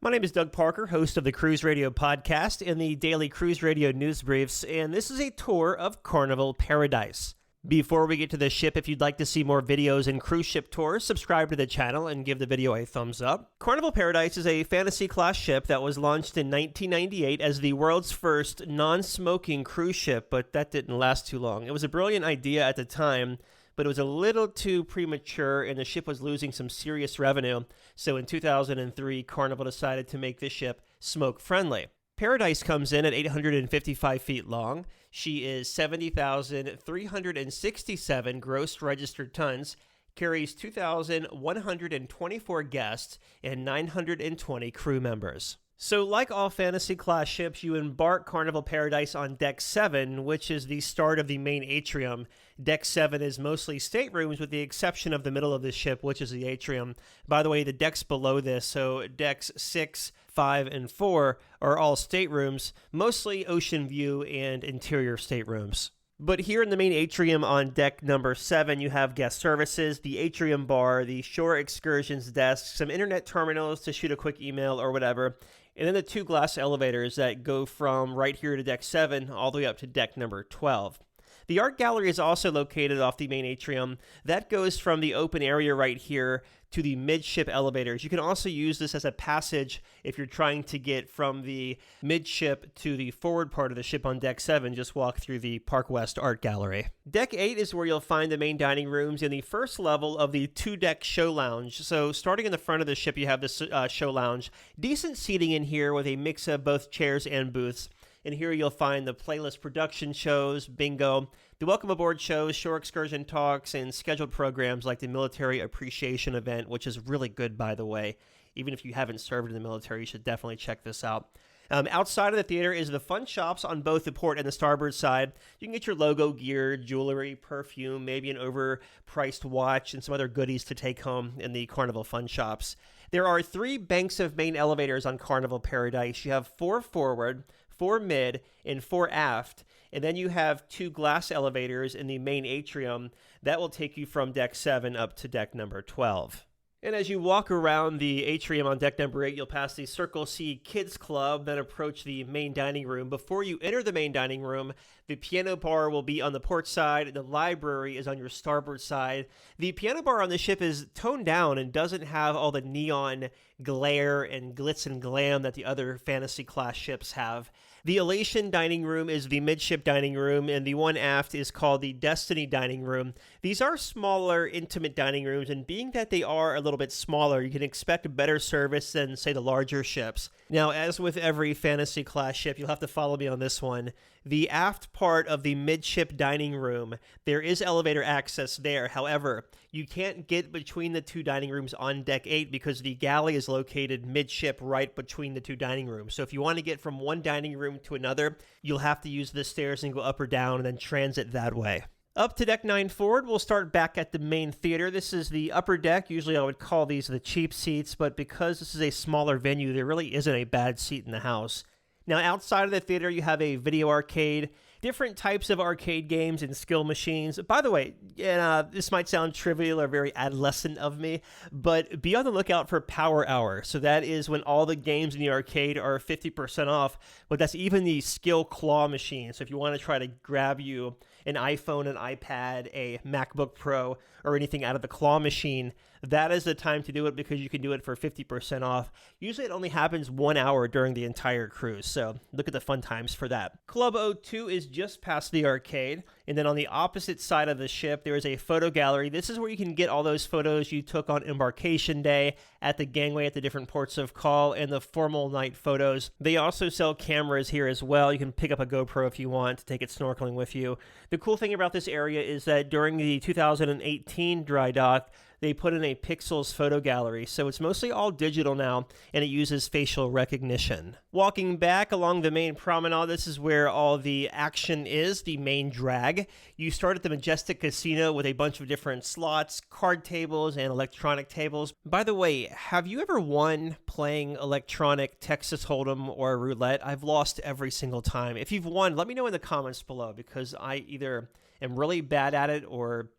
My name is Doug Parker, host of the Cruise Radio podcast and the daily Cruise Radio news briefs, and this is a tour of Carnival Paradise. Before we get to the ship, if you'd like to see more videos and cruise ship tours, subscribe to the channel and give the video a thumbs up. Carnival Paradise is a fantasy class ship that was launched in 1998 as the world's first non-smoking cruise ship, but that didn't last too long. It was a brilliant idea at the time, but it was a little too premature and the ship was losing some serious revenue. So in 2003, Carnival decided to make this ship smoke-friendly. Paradise comes in at 855 feet long. She is 70,367 gross registered tons, carries 2,124 guests, and 920 crew members. So like all fantasy class ships, you embark Carnival Paradise on Deck 7, which is the start of the main atrium. Deck 7 is mostly staterooms with the exception of the middle of the ship, which is the atrium. By the way, the decks below this, so decks 6, 5, and 4 are all staterooms, mostly ocean view and interior staterooms. But here in the main atrium on deck number 7, you have guest services, the atrium bar, the shore excursions desk, some internet terminals to shoot a quick email or whatever, and then the 2 glass elevators that go from right here to deck 7 all the way up to deck number 12. The art gallery is also located off the main atrium. That goes from the open area right here to the midship elevators. You can also use this as a passage if you're trying to get from the midship to the forward part of the ship on Deck 7. Just walk through the Park West Art Gallery. Deck 8 is where you'll find the main dining rooms and the first level of the 2-deck show lounge. So starting in the front of the ship, you have this show lounge. Decent seating in here with a mix of both chairs and booths. And here you'll find the playlist production shows, bingo, the welcome aboard shows, shore excursion talks, and scheduled programs like the military appreciation event, which is really good, by the way. Even if you haven't served in the military, you should definitely check this out. Outside of the theater is the fun shops on both the port and the starboard side. You can get your logo gear, jewelry, perfume, maybe an overpriced watch, and some other goodies to take home in the Carnival fun shops. There are 3 banks of main elevators on Carnival Paradise. You have 4 forward, 4 mid, and 4 aft, and then you have 2 glass elevators in the main atrium that will take you from deck 7 up to deck number 12. And as you walk around the atrium on deck number 8, you'll pass the Circle C Kids Club, then approach the main dining room. Before you enter the main dining room, the piano bar will be on the port side, the library is on your starboard side. The piano bar on the ship is toned down and doesn't have all the neon glare and glitz and glam that the other fantasy class ships have. The Elation dining room is the midship dining room, and the one aft is called the Destiny dining room. These are smaller, intimate dining rooms, and being that they are a little bit smaller, you can expect better service than, say, the larger ships. Now, as with every fantasy class ship, you'll have to follow me on this one. The aft part of the midship dining room, there is elevator access there. However, you can't get between the 2 dining rooms on deck 8 because the galley is located midship right between the 2 dining rooms. So if you want to get from one dining room to another, you'll have to use the stairs and go up or down and then transit that way. Up to deck 9 forward, we'll start back at the main theater. This is the upper deck. Usually I would call these the cheap seats, but because this is a smaller venue, there really isn't a bad seat in the house. Now, outside of the theater, you have a video arcade, different types of arcade games and skill machines. By the way, this might sound trivial or very adolescent of me, but be on the lookout for Power Hour. So that is when all the games in the arcade are 50% off, but that's even the skill claw machine. So if you want to try to grab you an iPhone, an iPad, a MacBook Pro, or anything out of the claw machine, that is the time to do it because you can do it for 50% off. Usually it only happens 1 hour during the entire cruise, so look at the fun times for that. Club O2 is just past the arcade, and then on the opposite side of the ship, there is a photo gallery. This is where you can get all those photos you took on embarkation day, at the gangway at the different ports of call, and the formal night photos. They also sell cameras here as well. You can pick up a GoPro if you want to take it snorkeling with you. The cool thing about this area is that during the 2018 dry dock, they put in a Pixels photo gallery, so it's mostly all digital now, and it uses facial recognition. Walking back along the main promenade, this is where all the action is, the main drag. You start at the Majestic Casino with a bunch of different slots, card tables, and electronic tables. By the way, have you ever won playing electronic Texas Hold'em or roulette? I've lost every single time. If you've won, let me know in the comments below, because I either am really bad at it or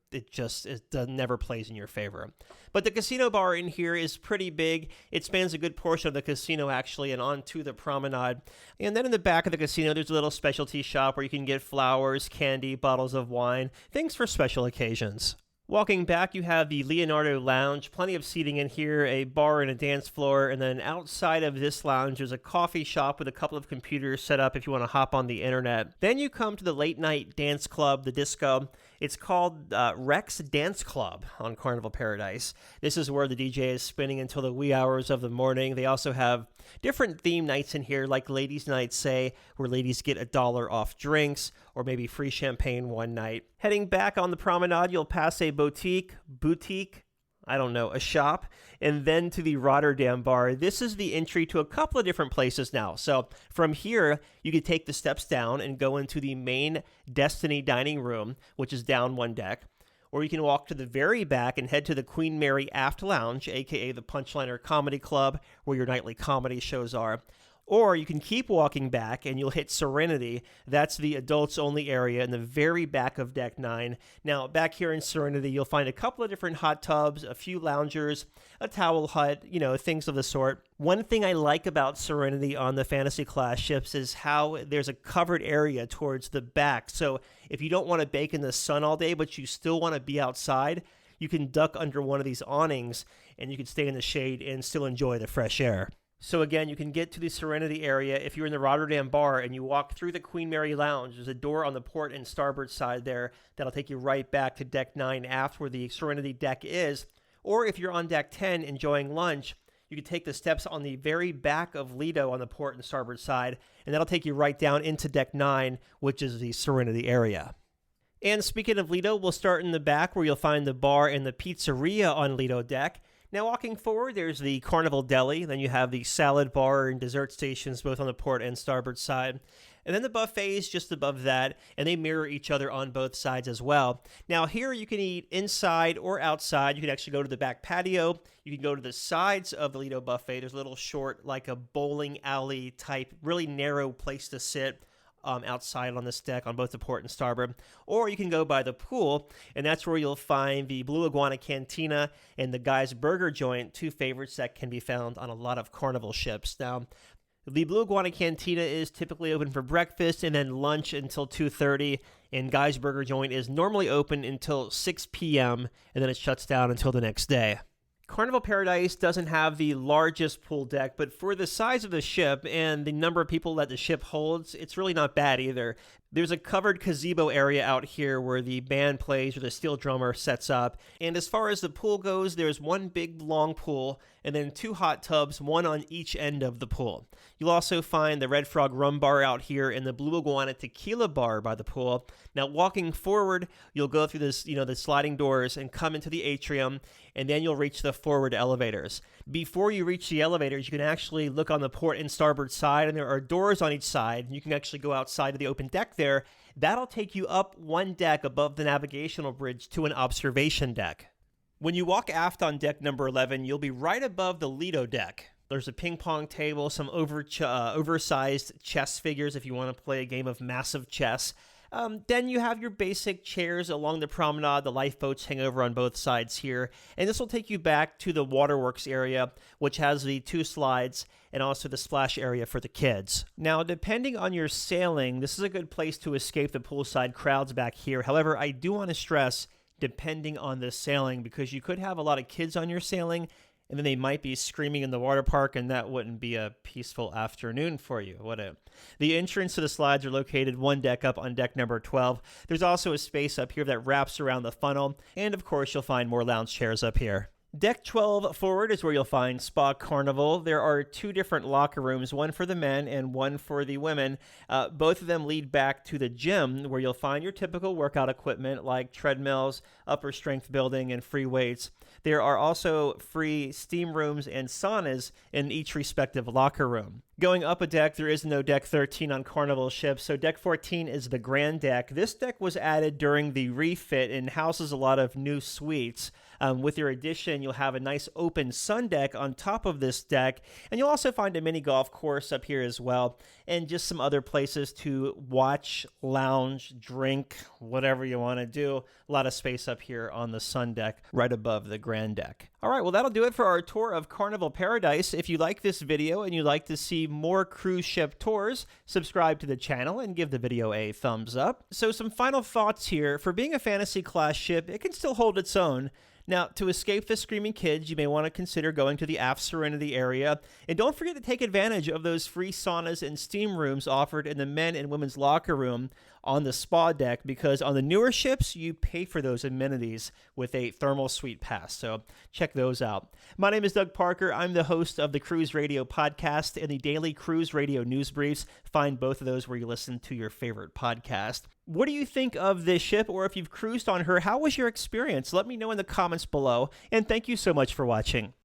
never plays in your favor. But the casino bar in here is pretty big. It spans a good portion of the casino, actually, and onto the promenade. And then in the back of the casino, there's a little specialty shop where you can get flowers, candy, bottles of wine, things for special occasions. Walking back, you have the Leonardo Lounge, plenty of seating in here, a bar and a dance floor, and then outside of this lounge, there's a coffee shop with a couple of computers set up if you want to hop on the internet. Then you come to the late night dance club, the disco. It's called Rex Dance Club on Carnival Paradise. This is where the DJ is spinning until the wee hours of the morning. They also have different theme nights in here, like Ladies' Night, say, where ladies get $1 off drinks, or maybe free champagne one night. Heading back on the promenade, you'll pass a boutique, a shop, and then to the Rotterdam bar. This is the entry to a couple of different places now. So from here, you can take the steps down and go into the main Destiny dining room, which is down one deck. Or you can walk to the very back and head to the Queen Mary Aft Lounge, aka the Punchliner Comedy Club, where your nightly comedy shows are. Or you can keep walking back and you'll hit Serenity. That's the adults only area in the very back of Deck 9. Now, back here in Serenity, you'll find a couple of different hot tubs, a few loungers, a towel hut, things of the sort. One thing I like about Serenity on the fantasy class ships is how there's a covered area towards the back. So if you don't want to bake in the sun all day, but you still want to be outside, you can duck under one of these awnings and you can stay in the shade and still enjoy the fresh air. So again, you can get to the Serenity area if you're in the Rotterdam bar and you walk through the Queen Mary Lounge. There's a door on the port and starboard side there that'll take you right back to Deck 9 aft where the Serenity deck is. Or if you're on Deck 10 enjoying lunch, you can take the steps on the very back of Lido on the port and starboard side, and that'll take you right down into Deck 9, which is the Serenity area. And speaking of Lido, we'll start in the back where you'll find the bar and the pizzeria on Lido deck. Now walking forward, there's the Carnival Deli, then you have the salad bar and dessert stations both on the port and starboard side. And then the buffets just above that, and they mirror each other on both sides as well. Now here you can eat inside or outside. You can actually go to the back patio. You can go to the sides of the Lido buffet. There's a little short, like a bowling alley type, really narrow place to sit. Outside on this deck on both the port and starboard. Or you can go by the pool, and that's where you'll find the BlueIguana Cantina and the Guy's Burger Joint, two favorites that can be found on a lot of Carnival ships. Now, the BlueIguana Cantina is typically open for breakfast and then lunch until 2:30, and Guy's Burger Joint is normally open until 6 p.m., and then it shuts down until the next day. Carnival Paradise doesn't have the largest pool deck, but for the size of the ship and the number of people that the ship holds, it's really not bad either. There's a covered gazebo area out here where the band plays or the steel drummer sets up. And as far as the pool goes, there's one big long pool and then two hot tubs, one on each end of the pool. You'll also find the Red Frog Rum Bar out here and the BlueIguana Tequila Bar by the pool. Now, walking forward, you'll go through this, the sliding doors and come into the atrium, and then you'll reach the forward elevators. Before you reach the elevators, you can actually look on the port and starboard side, and there are doors on each side, and you can actually go outside to the open deck there. That'll take you up one deck above the navigational bridge to an observation deck. When you walk aft on deck number 11, you'll be right above the Lido deck. There's a ping pong table, some oversized chess figures if you want to play a game of massive chess. Then you have your basic chairs along the promenade. The lifeboats hang over on both sides here. And this will take you back to the WaterWorks area, which has the two slides and also the splash area for the kids. Now, depending on your sailing, this is a good place to escape the poolside crowds back here. However, I do want to stress, depending on the sailing, because you could have a lot of kids on your sailing, and then they might be screaming in the water park, and that wouldn't be a peaceful afternoon for you, would it? The entrance to the slides are located one deck up on deck number 12. There's also a space up here that wraps around the funnel, and of course you'll find more lounge chairs up here. Deck 12 forward is where you'll find Spa Carnival. There are two different locker rooms, one for the men and one for the women. Both of them lead back to the gym where you'll find your typical workout equipment like treadmills, upper strength building, and free weights. There are also free steam rooms and saunas in each respective locker room. Going up a deck, there is no deck 13 on Carnival ships, so deck 14 is the grand deck. This deck was added during the refit and houses a lot of new suites. With your addition, you'll have a nice open sun deck on top of this deck, and you'll also find a mini golf course up here as well, and just some other places to watch, lounge, drink, whatever you want to do. A lot of space up here on the sun deck right above the grand deck. All right, well, that'll do it for our tour of Carnival Paradise. If you like this video and you'd like to see more cruise ship tours, subscribe to the channel and give the video a thumbs up. So some final thoughts here. For being a fantasy class ship, it can still hold its own. Now, to escape the screaming kids, you may want to consider going to the aft Serenity area. And don't forget to take advantage of those free saunas and steam rooms offered in the men and women's locker room on the spa deck, because on the newer ships, you pay for those amenities with a thermal suite pass. So check those out. My name is Doug Parker. I'm the host of the Cruise Radio podcast and the daily Cruise Radio news briefs. Find both of those where you listen to your favorite podcast. What do you think of this ship, or if you've cruised on her, how was your experience? Let me know in the comments below, and thank you so much for watching.